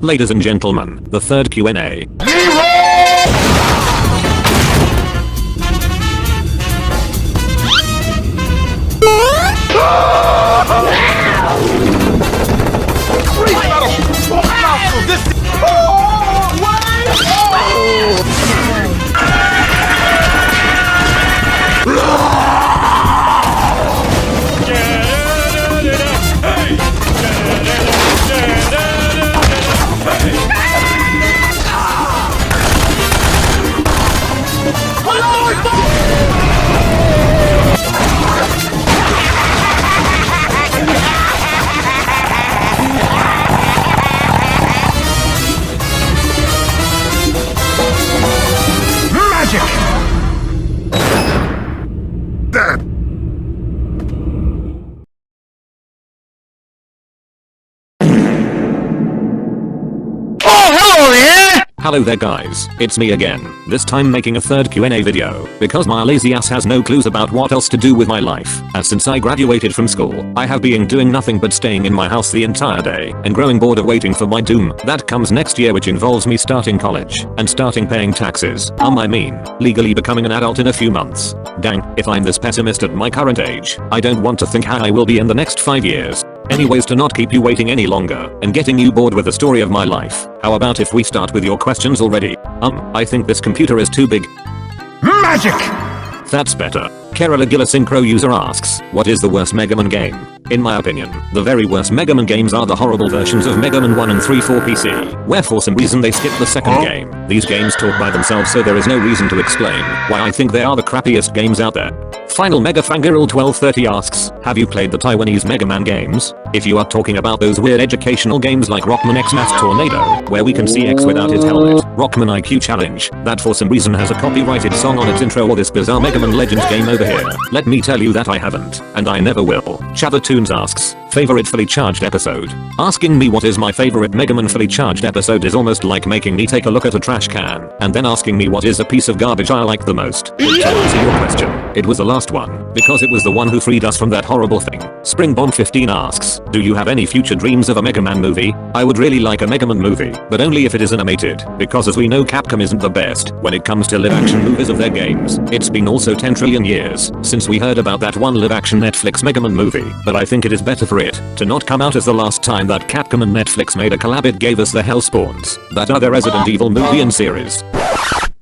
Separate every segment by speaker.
Speaker 1: Ladies and gentlemen, the third Q&A. Hello there guys, it's me again, this time making a third Q&A video, because my lazy ass has no clues about what else to do with my life, as since I graduated from school, I have been doing nothing but staying in my house the entire day, and growing bored of waiting for my doom, that comes next year, which involves me starting college, and starting paying taxes, I mean, legally becoming an adult in a few months. Dang, if I'm this pessimist at my current age, I don't want to think how I will be in the next 5 years. Anyways, to not keep you waiting any longer, and getting you bored with the story of my life, how about if we start with your questions already? I think this computer is too big.
Speaker 2: Magic!
Speaker 1: That's better. Kerala Gilla Synchro user asks, what is the worst Mega Man game? In my opinion, the very worst Mega Man games are the horrible versions of Mega Man 1 and 3 for PC, where for some reason they skipped the second game. These games talk by themselves, so there is no reason to explain why I think they are the crappiest games out there. Final Mega Fangirl 1230 asks, have you played the Taiwanese Mega Man games? If you are talking about those weird educational games like Rockman X Mass Tornado, where we can see X without his helmet, Rockman IQ Challenge, that for some reason has a copyrighted song on its intro, or this bizarre Mega Man Legends game over here, let me tell you that I haven't, and I never will. Chattertoons asks, favorite fully charged episode? Asking me what is my favorite Mega Man fully charged episode is almost like making me take a look at a trash can, and then asking me what is a piece of garbage I like the most. But to answer your question, it was the last one, because it was the one who freed us from that horrible thing. Springbomb 15 asks, do you have any future dreams of a Mega Man movie? I would really like a Mega Man movie, but only if it is animated, because as we know Capcom isn't the best when it comes to live action movies of their games. It's been also 10 trillion years since we heard about that one live action Netflix Mega Man movie, but I think it is better for it to not come out as the last time that Capcom and Netflix made a collab. It gave us the Hellspawns, that other Resident Evil movie and series.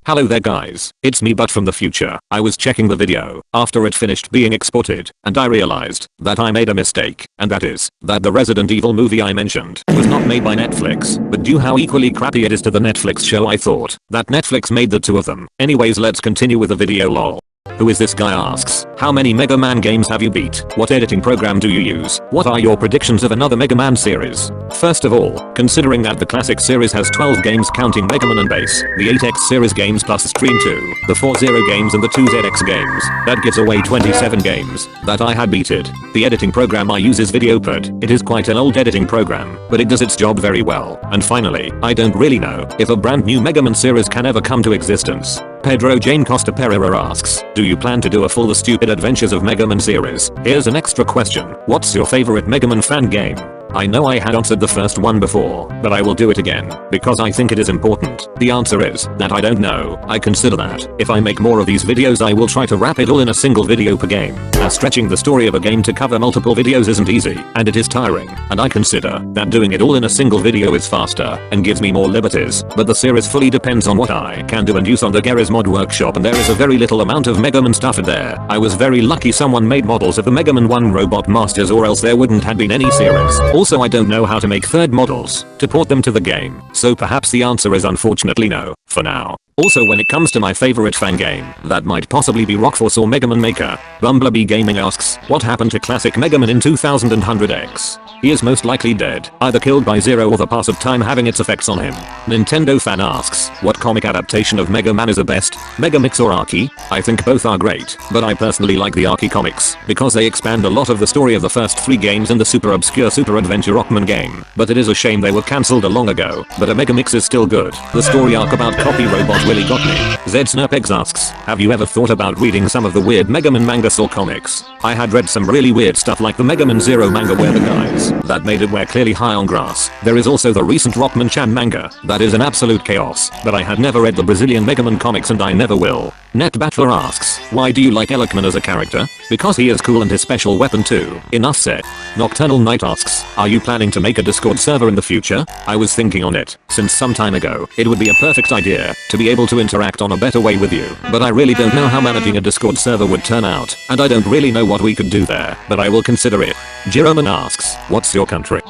Speaker 1: Hello there guys, it's me but from the future. I was checking the video after it finished being exported, and I realized that I made a mistake, and that is that the Resident Evil movie I mentioned was not made by Netflix, but due how equally crappy it is to the Netflix show, I thought that Netflix made the two of them. Anyways, let's continue with the video. Lol. Who is this guy asks, how many Mega Man games have you beat? What editing program do you use? What are your predictions of another Mega Man series? First of all, considering that the classic series has 12 games counting Mega Man and Base, the 8X series games plus Stream 2, the 40 games and the 2ZX games, that gives away 27 games that I had beaten. The editing program I use is VideoPod. It is quite an old editing program, but it does its job very well. And finally, I don't really know if a brand new Mega Man series can ever come to existence. Pedro Jane Costa Pereira asks, do you plan to do a full The Stupid Adventures of Mega Man series? Here's an extra question. What's your favorite Mega Man fan game? I know I had answered the first one before, but I will do it again, because I think it is important. The answer is that I don't know. I consider that if I make more of these videos, I will try to wrap it all in a single video per game, as stretching the story of a game to cover multiple videos isn't easy, and it is tiring, and I consider that doing it all in a single video is faster, and gives me more liberties, but the series fully depends on what I can do and use on the Garry's Mod Workshop, and there is a very little amount of Mega Man stuff in there. I was very lucky someone made models of the Mega Man 1 Robot Masters, or else there wouldn't have been any series. Also, I don't know how to make third models to port them to the game, so perhaps the answer is unfortunately no, for now. Also, when it comes to my favorite fan game, that might possibly be Rockforce or Mega Man Maker. Bumblebee Gaming asks, what happened to classic Mega Man in 2100X? He is most likely dead, either killed by Zero or the pass of time having its effects on him. Nintendo fan asks, what comic adaptation of Mega Man is the best, Mega Mix or Archie? I think both are great, but I personally like the Archie comics, because they expand a lot of the story of the first 3 games in the super obscure Super Adventure Rockman game, but it is a shame they were cancelled a long ago, but a Mega Mix is still good. The story arc about Copy Robot really got me. Zed Snurpex asks, have you ever thought about reading some of the weird Mega Man mangas or comics? I had read some really weird stuff like the Mega Man Zero manga where the guys arcs that made it where clearly high on grass. There is also the recent Rockman-chan manga that is an absolute chaos, but I had never read the Brazilian Megaman comics and I never will. Net Battler asks, why do you like Elikman as a character? Because he is cool and his special weapon too. Enough said. Nocturnal Knight asks, are you planning to make a Discord server in the future? I was thinking on it since some time ago. It would be a perfect idea to be able to interact on a better way with you, but I really don't know how managing a Discord server would turn out, and I don't really know what we could do there, but I will consider it. Jeroman asks, what's your country?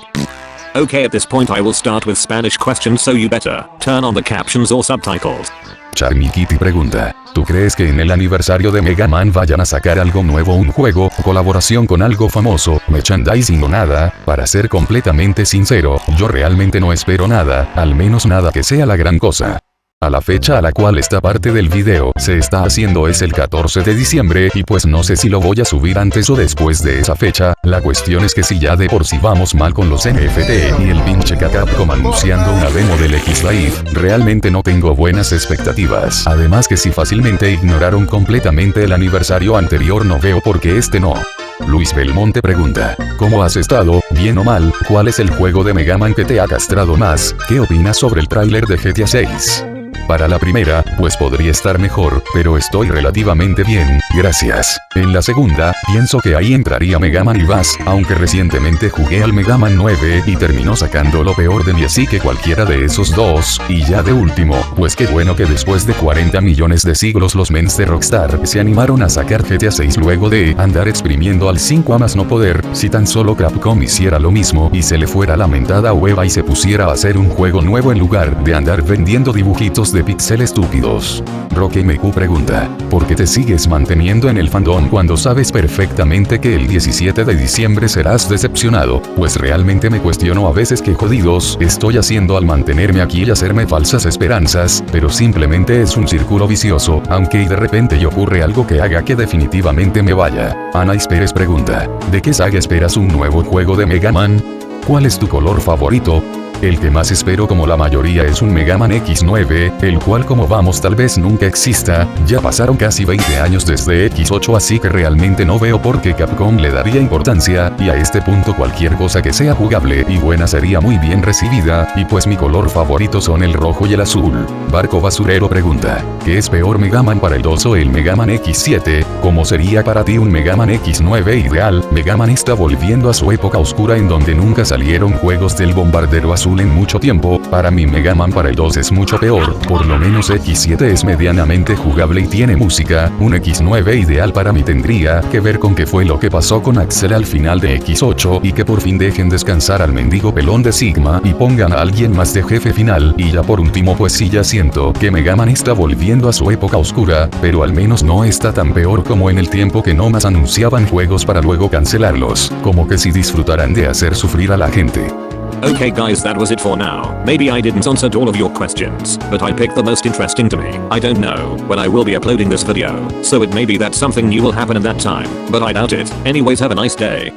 Speaker 1: Okay, at this point I will start with Spanish questions, so you better turn on the captions or subtitles.
Speaker 2: Charmy Kitty pregunta, ¿tú crees que en el aniversario de Mega Man vayan a sacar algo nuevo, un juego, colaboración con algo famoso, merchandising o nada? Para ser completamente sincero, yo realmente no espero nada, al menos nada que sea la gran cosa. A la fecha a la cual esta parte del video se está haciendo es el 14 de diciembre y pues no sé si lo voy a subir antes o después de esa fecha. La cuestión es que si ya de por sí vamos mal con los NFT y el pinche Capcom anunciando una demo del X-Live, realmente no tengo buenas expectativas. Además que si fácilmente ignoraron completamente el aniversario anterior, no veo por qué este no. Luis Belmonte pregunta, ¿cómo has estado? ¿Bien o mal? ¿Cuál es el juego de Mega Man que te ha castrado más? ¿Qué opinas sobre el tráiler de GTA 6? Para la primera, pues podría estar mejor, pero estoy relativamente bien, gracias. En la segunda, pienso que ahí entraría Mega Man y Bass, aunque recientemente jugué al Mega Man 9 y terminó sacando lo peor de mí, así que cualquiera de esos dos. Y ya de último, pues qué bueno que después de 40 millones de siglos los mens de Rockstar se animaron a sacar GTA 6 luego de andar exprimiendo al 5 a más no poder. Si tan solo Capcom hiciera lo mismo y se le fuera la mentada hueva y se pusiera a hacer un juego nuevo en lugar de andar vendiendo dibujitos de pixel estúpidos. Roque MQ pregunta, ¿por qué te sigues manteniendo en el fandom cuando sabes perfectamente que el 17 de diciembre serás decepcionado? Pues realmente me cuestiono a veces qué jodidos estoy haciendo al mantenerme aquí y hacerme falsas esperanzas, pero simplemente es un círculo vicioso, aunque de repente ocurre algo que haga que definitivamente me vaya. Anais Pérez pregunta, ¿de qué saga esperas un nuevo juego de Mega Man? ¿Cuál es tu color favorito? El que más espero, como la mayoría, es un Mega Man X9, el cual como vamos tal vez nunca exista. Ya pasaron casi 20 años desde X8, así que realmente no veo por qué Capcom le daría importancia, y a este punto cualquier cosa que sea jugable y buena sería muy bien recibida, y pues mi color favorito son el rojo y el azul. Barco Basurero pregunta, ¿qué es peor, Mega Man para el 2 o el Mega Man X7? ¿Cómo sería para ti un Mega Man X9 ideal? Mega Man está volviendo a su época oscura en donde nunca salieron juegos del bombardero azul en mucho tiempo. Para mí Mega Man para el 2 es mucho peor, por lo menos X7 es medianamente jugable y tiene música. Un X9 ideal para mí tendría que ver con qué fue lo que pasó con Axel al final de X8 y que por fin dejen descansar al mendigo pelón de Sigma y pongan a alguien más de jefe final. Y ya por último, pues sí, ya siento que Mega Man está volviendo a su época oscura, pero al menos no está tan peor como en el tiempo que no más anunciaban juegos para luego cancelarlos, como que si disfrutarán de hacer sufrir a la gente.
Speaker 1: Okay guys, that was it for now. Maybe I didn't answer all of your questions, but I picked the most interesting to me. I don't know when I will be uploading this video, so it may be that something new will happen at that time, but I doubt it. Anyways, have a nice day.